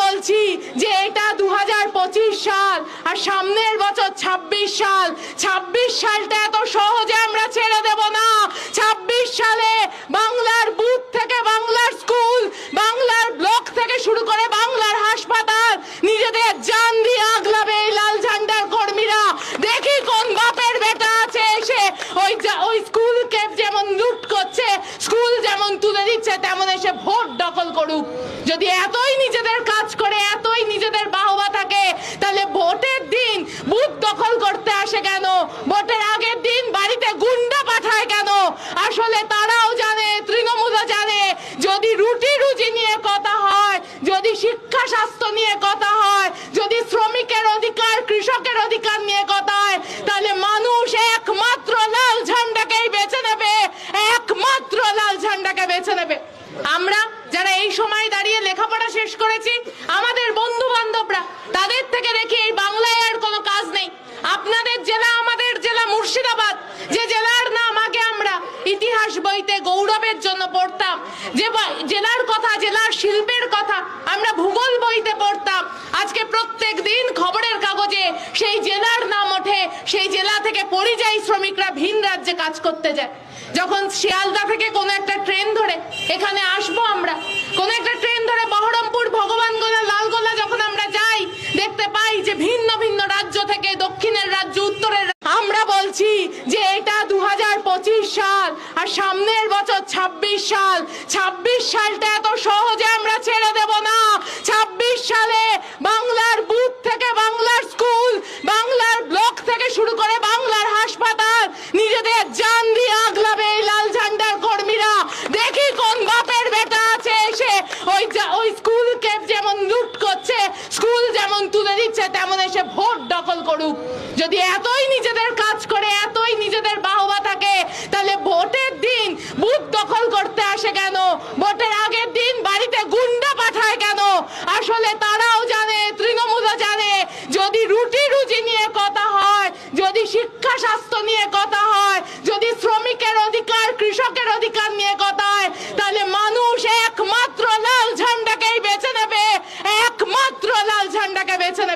বলছি যে এটা 2025 সাল আর সামনের বছর 26 সাল। 26 সালটা এত সহজে আমরা ছেড়ে দেব না। 26 সালে বাংলার বুথ থেকে বাংলার স্কুল, বাংলার ব্লক থেকে শুরু করে বাংলার হাসপাতাল নিজেদের জান দিয়ে আগলাবে এই লাল ঝান্ডার কর্মীরা। দেখি কোন বাপের বেটা আছে এসে ওই স্কুলকে যেমন লুট করছে, স্কুল যেমন তুলে দিচ্ছে, তেমন এসে ভোট দখল করুক। যদি এতই নিজেদের কাজ করে, এতই নিজেদের বাহবা থাকে, তাহলে ভোটের দিন বুথ দখল করতে আসে কেন? ভোটের আগের দিন বাড়িতে গুন্ডা পাঠায় কেন? আসলে তারাও জানে, তৃণমূলও জানে, যদি রুটি রুজি নিয়ে কথা হয়, যদি শিক্ষা স্বাস্থ্য নিয়ে কথা হয়, যদি শ্রমিকের অধিকার, কৃষকের অধিকার নিয়ে কথা হয়, তাহলে মানুষ একমাত্র লাল ঝান্ডাকেই বেছে নেবে, একমাত্র লাল ঝান্ডাকে বেছে নেবে। আমরা যারা এই সময় দাঁড়িয়ে লেখাপড়া শেষ করেছি, আমাদের বন্ধু বান্ধবরা, তাদের থেকে দেখি এই বাংলায় আর কোনো কাজ নেই। আপনাদের জেলা, আমাদের জেলা মুর্শিদাবাদ, যে জেলার নাম আগে আমরা ইতিহাস বইতে গৌরবের জন্য পড়তাম, যে জেলার কথা, জেলার শিল্পের কথা আমরা ভূগোল বইতে পড়তাম, আজকে প্রত্যেক দিন খবরের কাগজে সেই জেলার নাম ওঠে। সেই জেলা থেকে পরিযায়ী শ্রমিকরা ভিন রাজ্যে কাজ করতে যায়। যখন শিয়ালদা থেকে কোনো একটা ট্রেন ধরে এখানে আসবো, আমরা কোনো একটা ট্রেন ধরে বহরমপুর, ভগবানগোলা, লালগোলা যখন আমরা যাই, দেখতে পাই যে ভিন্ন ভিন্ন রাজ্য থেকে, দক্ষিণের রাজ্য, উত্তরের। আমরা বলছি যে এটা 2025 সাল আর সামনের বছর 26 সাল। 26 সালটা এত সহজে আমরা ছেড়ে দেব না। 26 সালে বাংলার বুথ থেকে বাংলার স্কুল, বাংলার ব্লক থেকে শুরু করে বাংলার হাসপাতাল নিজেদের জান দিয়ে আগলাবে এই লাল ঝান্ডার কর্মীরা। দেখি কোন বাপের বেটা আছে এসে ওই স্কুলকে যেমন লুট করছে, স্কুল যেমন তুলে দিচ্ছে, তেমন এসে ভোট দখল করুক। যদি এতই নিজেদের কাজ করে, এতই নিজেদের বাহবা থাকে, তাহলে ভোটের দিন বুথ দখল করতে আসে কেন? ভোটের আগের দিন বাড়িতে গুন্ডা পাঠায় কেন? আসলে তারাও জানে, তৃণমূলও জানে, যদি রুটি রুজি নিয়ে কথা হয়, যদি শিক্ষা স্বাস্থ্য নিয়ে কথা হয়, যদি শ্রমিকের অধিকার, কৃষকের অধিকার নিয়ে কথা হয়, তাহলে